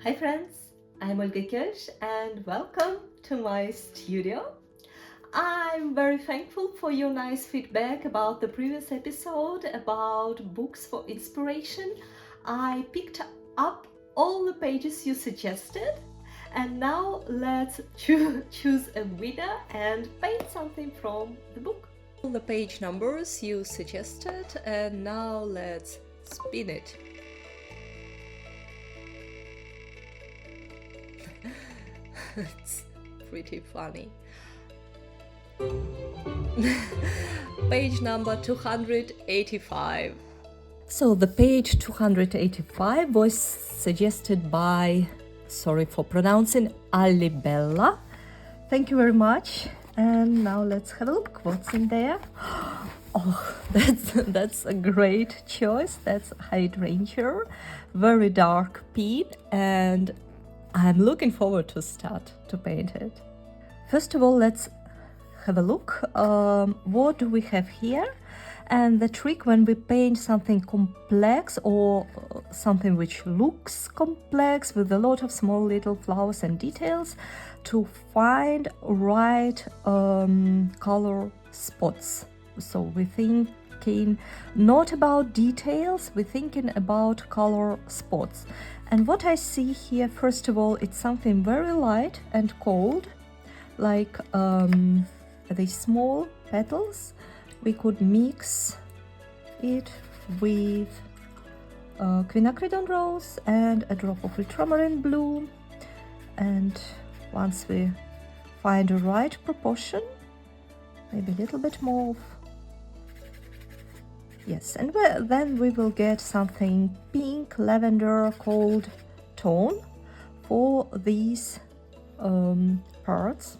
Hi friends, I'm Olga Koelsch and welcome to my studio. I'm very thankful for your nice feedback about the previous episode about books for inspiration. I picked up all the pages you suggested and now let's choose a winner and paint something from the book. All the page numbers you suggested and now let's spin it. It's pretty funny. Page number 285. So the page 285 was suggested by, sorry for pronouncing, Alibella. Thank you very much. And now let's have a look what's in there. Oh, that's a great choice. That's Hydrangea, very dark pink, and I'm looking forward to start to paint it. First of all, let's have a look. What do we have here? And the trick when we paint something complex or something which looks complex with a lot of small little flowers and details, to find right color spots. So we're thinking not about details, we're thinking about color spots. And what I see here, first of all, it's something very light and cold, like these small petals. We could mix it with quinacridone rose and a drop of ultramarine blue. And once we find the right proportion, maybe a little bit more of, yes, and then we will get something pink, lavender, cold tone for these parts.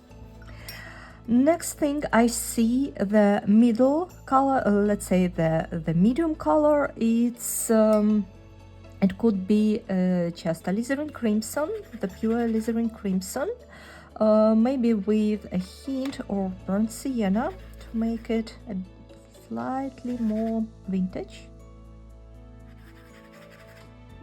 Next thing, I see the middle color, let's say the medium color. It's it could be just alizarin crimson, the pure alizarin crimson, maybe with a hint of burnt sienna to make it a slightly more vintage,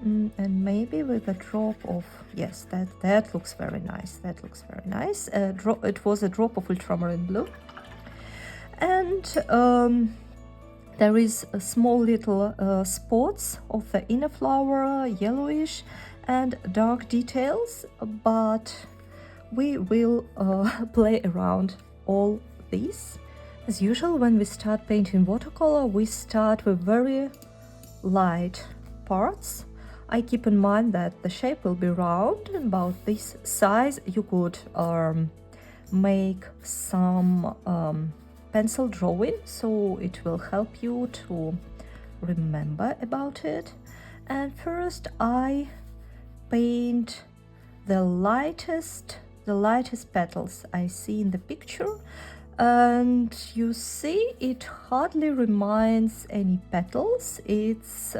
and maybe with a drop of, yes, that looks very nice. That looks very nice. It was a drop of ultramarine blue, and there is a small little spots of the inner flower, yellowish and dark details, but we will play around all these. As usual, when we start painting watercolor, we start with very light parts. I keep in mind that the shape will be round, about this size. You could make some pencil drawing, so it will help you to remember about it. And first I paint the lightest petals I see in the picture. And you see, it hardly reminds any petals. It's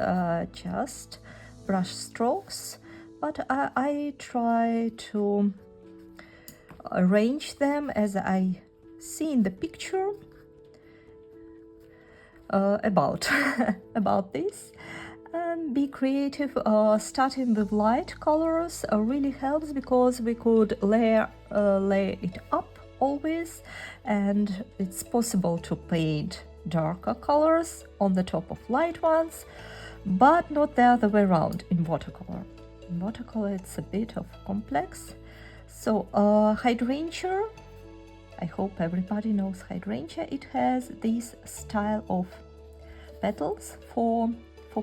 just brush strokes, but I try to arrange them as I see in the picture about about this. And be creative. Starting with light colors really helps, because we could lay it up always, and it's possible to paint darker colors on the top of light ones, but not the other way around in watercolor. In watercolor it's a bit of complex. So Hydrangea, I hope everybody knows Hydrangea. It has this style of petals. For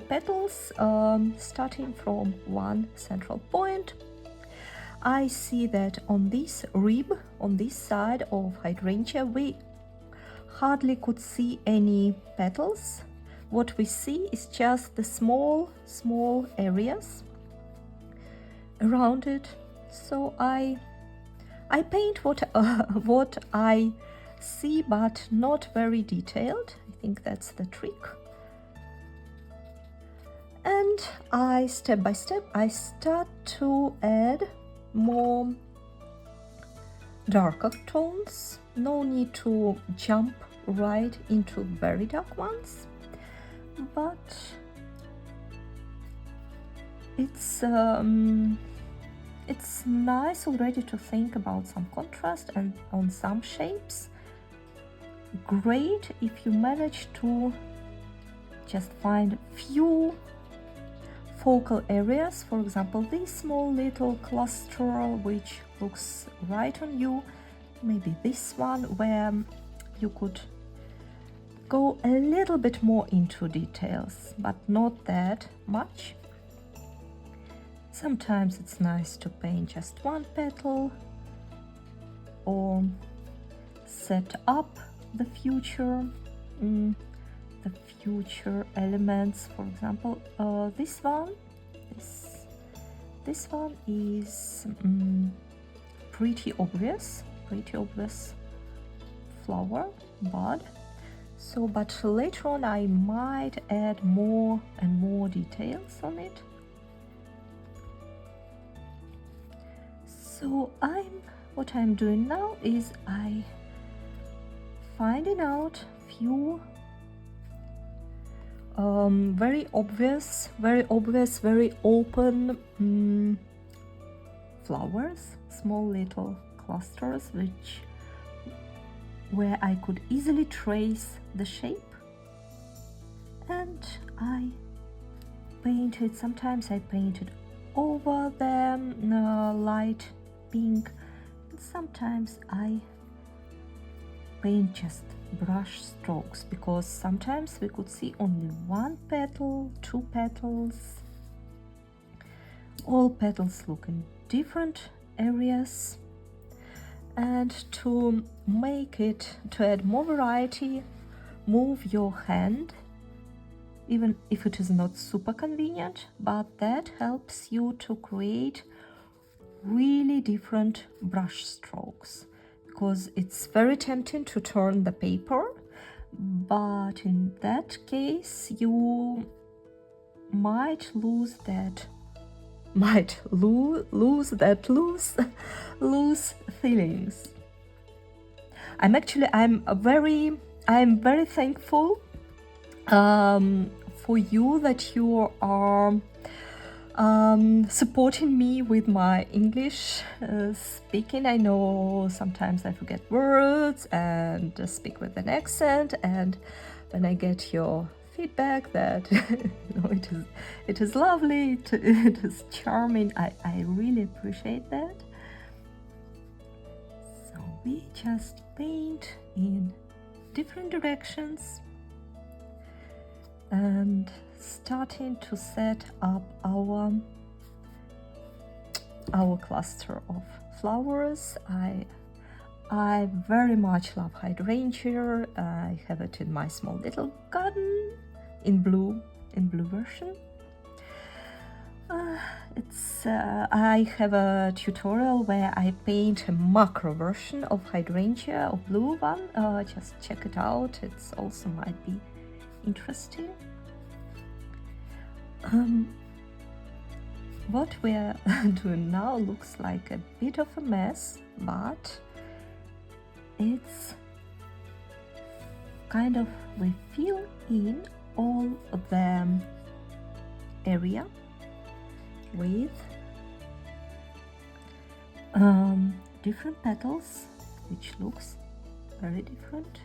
petals starting from one central point, I see that on this rib, on this side of Hydrangea, we hardly could see any petals. What we see is just the small areas around it. So I paint what I see, but not very detailed. I think that's the trick. And step by step I start to add more darker tones. No need to jump right into very dark ones, but it's it's nice already to think about some contrast and on some shapes. Great if you manage to just find few focal areas, for example this small little cluster which looks right on you, maybe this one where you could go a little bit more into details, but not that much. Sometimes it's nice to paint just one petal or set up the future elements. For example, this one is pretty obvious flower bud. So, but later on I might add more and more details on it. So what I'm doing now is I finding out few very obvious, very open flowers, small little clusters where I could easily trace the shape, and I painted. Sometimes I painted over them light pink, and sometimes I paint just brush strokes, because sometimes we could see only one petal, two petals. All petals look in different areas, and to make it, to add more variety, move your hand, even if it is not super convenient, but that helps you to create really different brush strokes, because it's very tempting to turn the paper, but in that case you might lose that loose feelings. I'm very thankful for you that you are supporting me with my English speaking. I know sometimes I forget words and speak with an accent, and when I get your feedback that it is lovely, it is charming, I really appreciate that. So we just paint in different directions and starting to set up our cluster of flowers. I very much love Hydrangea. I have it in my small little garden in blue version. I have a tutorial where I paint a macro version of Hydrangea, of blue one. Just check it out. It's also might be interesting. What we're doing now looks like a bit of a mess, but it's kind of, we fill in all of the area with different petals, which looks very different,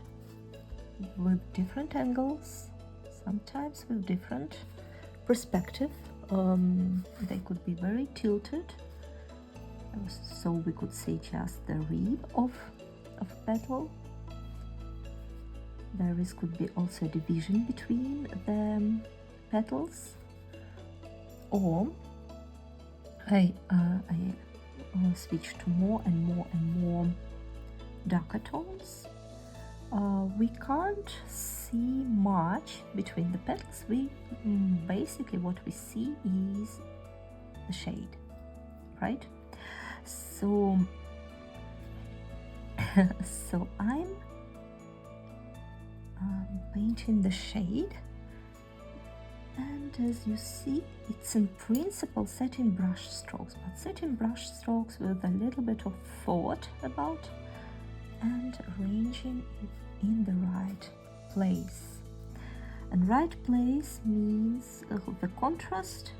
with different angles, sometimes with different perspective. They could be very tilted, so we could see just the rib of petal. There could be also a division between the petals, or I switch to more and more darker tones. We can't see much between the petals. We basically what we see is the shade, right? So so I'm painting the shade, and as you see, it's in principle setting brush strokes, but setting brush strokes with a little bit of thought about and arranging it in the right place. And right place means the contrast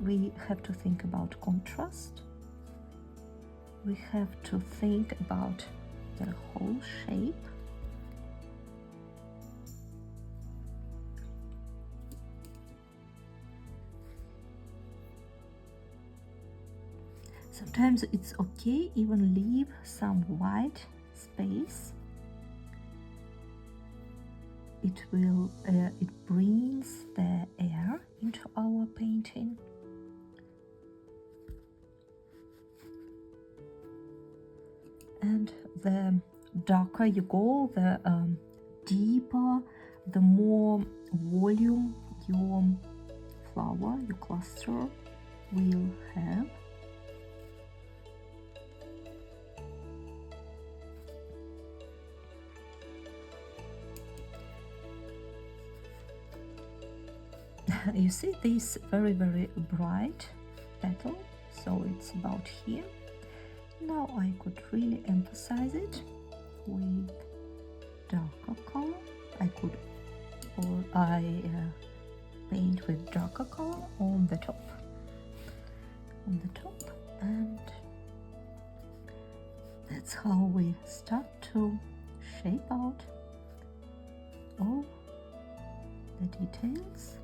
we have to think about contrast. We have to think about the whole shape. Sometimes it's okay even leave some white space. It brings the air into our painting. And the darker you go, the deeper, the more volume your flower, your cluster will have. You see this very, very bright petal, so it's about here. Now I could really emphasize it with darker color. I paint with darker color on the top, and that's how we start to shape out all the details.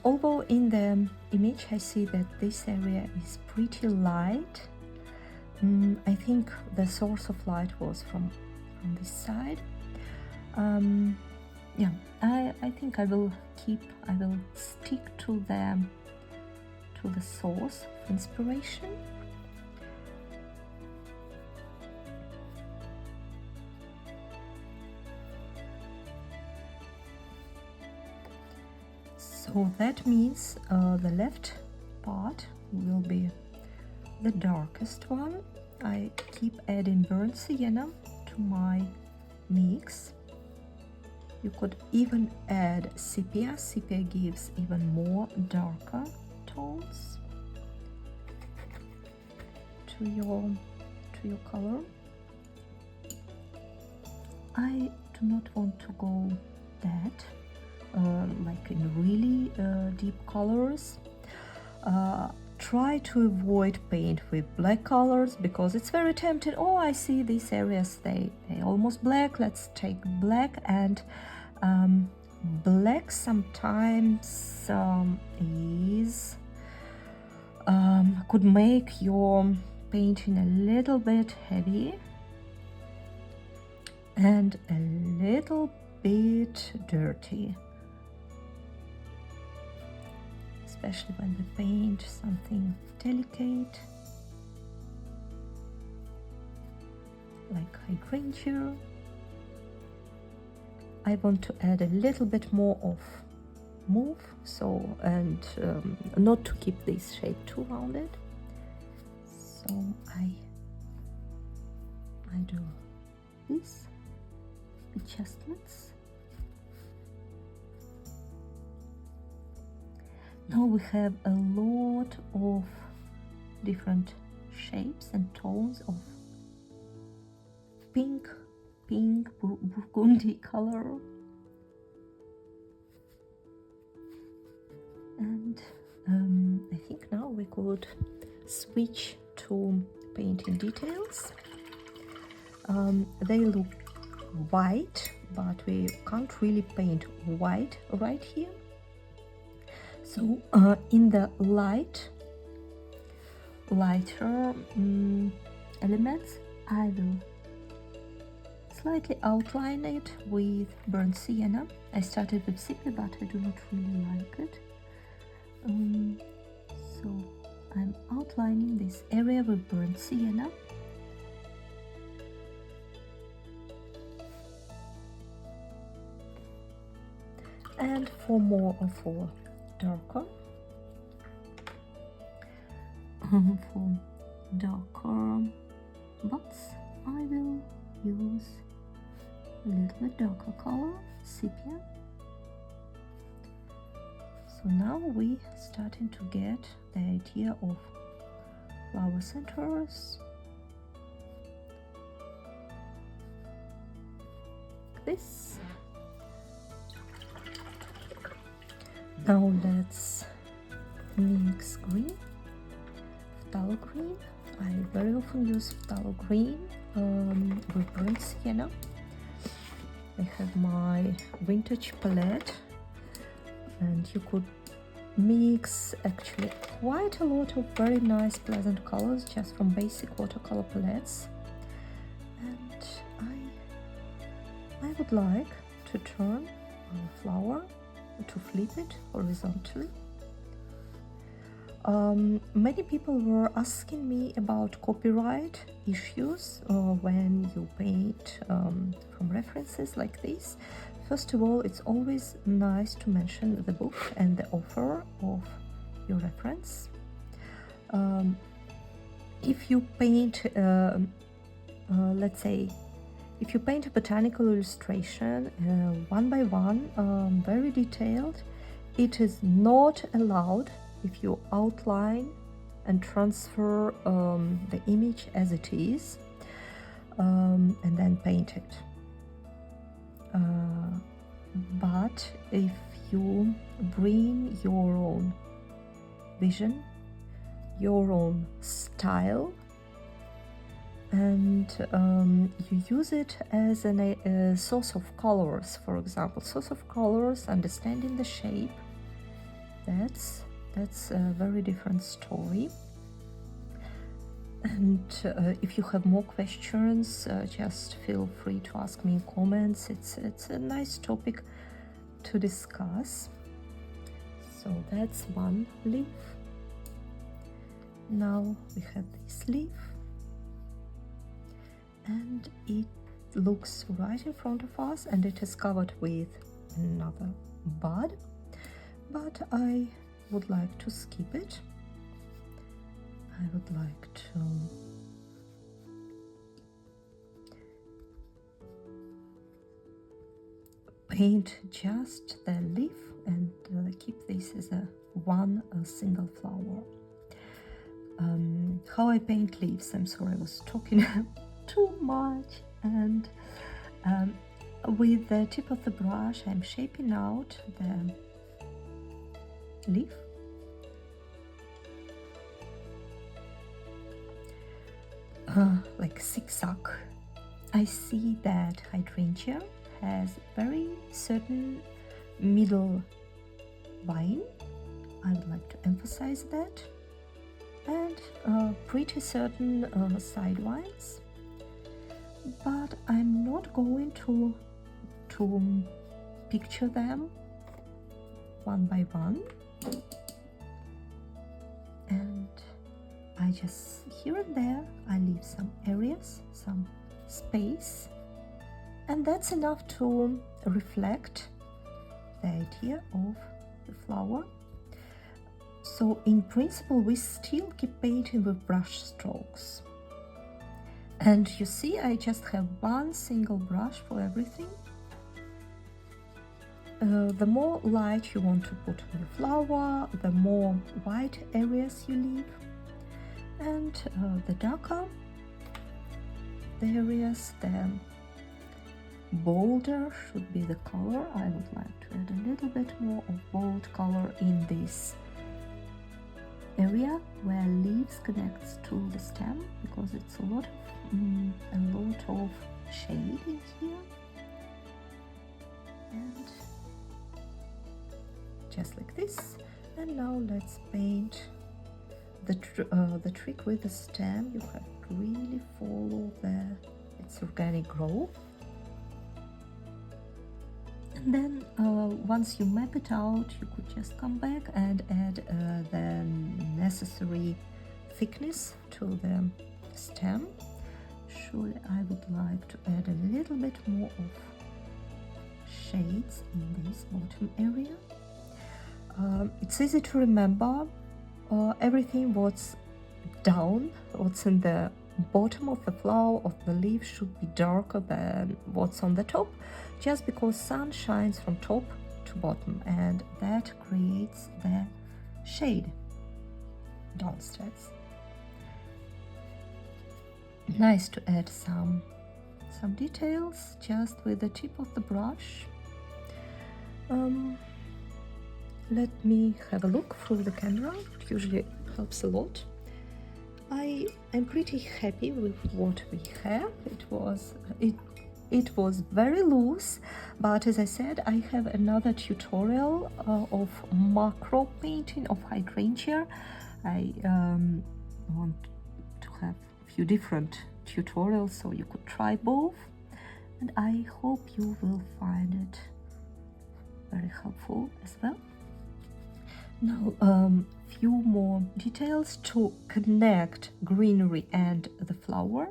Although in the image I see that this area is pretty light, I think the source of light was from this side. Yeah, I think I will stick to the source of inspiration. So that means the left part will be the darkest one. I keep adding burnt sienna to my mix. You could even add sepia. Sepia gives even more darker tones to your color. I do not want to go that like in really deep colors. Try to avoid paint with black colors because it's very tempting. Oh, I see these areas, they almost black, let's take black. And black sometimes could make your painting a little bit heavy and a little bit dirty, especially when we paint something delicate like hydrangea. I want to add a little bit more of mauve, and not to keep this shape too rounded. So I do these adjustments. Now we have a lot of different shapes and tones of pink, burgundy color, and I think now we could switch to painting details. They look white, but we can't really paint white right here. So in the lighter elements, I will slightly outline it with burnt sienna. I started with sepia, but I do not really like it. So I'm outlining this area with burnt sienna. And for more or for darker, dots, I will use a little bit darker color, sepia, So now we starting to get the idea of flower centers. This. Now let's mix green, phthalo green. I very often use phthalo green with burnt sienna. I have my vintage palette, and you could mix actually quite a lot of very nice pleasant colors just from basic watercolor palettes. And I would like to turn our flower, to flip it horizontally. Many people were asking me about copyright issues when you paint from references like this. First of all, it's always nice to mention the book and the author of your reference. If you paint, let's say, if you paint a botanical illustration one by one, very detailed, it is not allowed if you outline and transfer the image as it is and then paint it. But if you bring your own vision, your own style, and you use it as a source of colors, for example, source of colors, understanding the shape, that's a very different story. And if you have more questions, just feel free to ask me in comments. It's a nice topic to discuss. So that's one leaf. Now we have this leaf, and it looks right in front of us, and it is covered with another bud, but I would like to skip it. I would like to paint just the leaf and keep this as a single flower. How I paint leaves, I'm sorry, I was talking too much, and with the tip of the brush I'm shaping out the leaf. Like zigzag. I see that Hydrangea has very certain middle line. I would like to emphasize that, and pretty certain side lines, but I'm not going to picture them one by one, and I just here and there I leave some areas, some space, and that's enough to reflect the idea of the flower. So in principle we still keep painting with brush strokes, and you see I just have one single brush for everything. The more light you want to put on the flower, the more white areas you leave, and the darker the areas, the bolder should be the color. I would like to add a little bit more of bold color in this area where leaves connects to the stem, because it's a lot of shade in here. And just like this. And now let's paint the trick with the stem. You have to really follow its organic growth, and then once you map it out, you could just come back and add the necessary thickness to the stem. Surely I would like to add a little bit more of shades in this bottom area. It's easy to remember everything what's down, what's in the bottom of the flower of the leaf should be darker than what's on the top, just because sun shines from top to bottom, and that creates the shade downstairs. Nice to add some details just with the tip of the brush. Let me have a look through the camera. It usually helps a lot. I am pretty happy with what we have. It was very loose, but as I said, I have another tutorial of macro painting of Hydrangea. I want to have a few different tutorials so you could try both, and I hope you will find it very helpful as well. Now, few more details to connect greenery and the flower.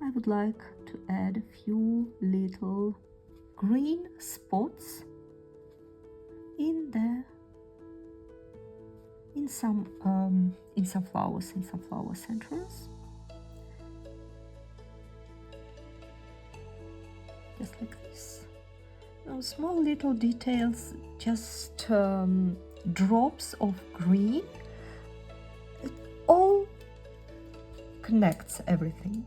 I would like to add a few little green spots in some flowers, in some flower centers, just like this. Now, small little details, just drops of green. It all connects everything.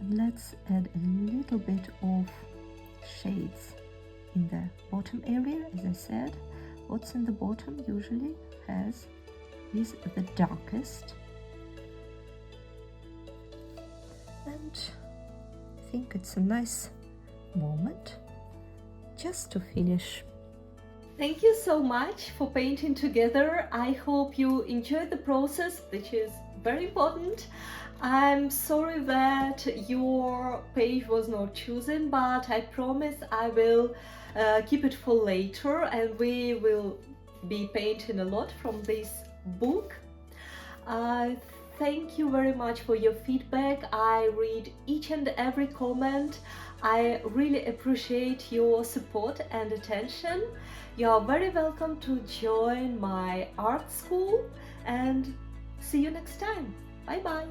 And let's add a little bit of shades in the bottom area. As I said, what's in the bottom usually is the darkest, and I think it's a nice moment just to finish. Thank you so much for painting together. I hope you enjoyed the process, which is very important. I'm sorry that your page was not chosen, but I promise I will keep it for later, and we will be painting a lot from this book. Thank you very much for your feedback. I read each and every comment. I really appreciate your support and attention. You are very welcome to join my art school, and see you next time. Bye bye.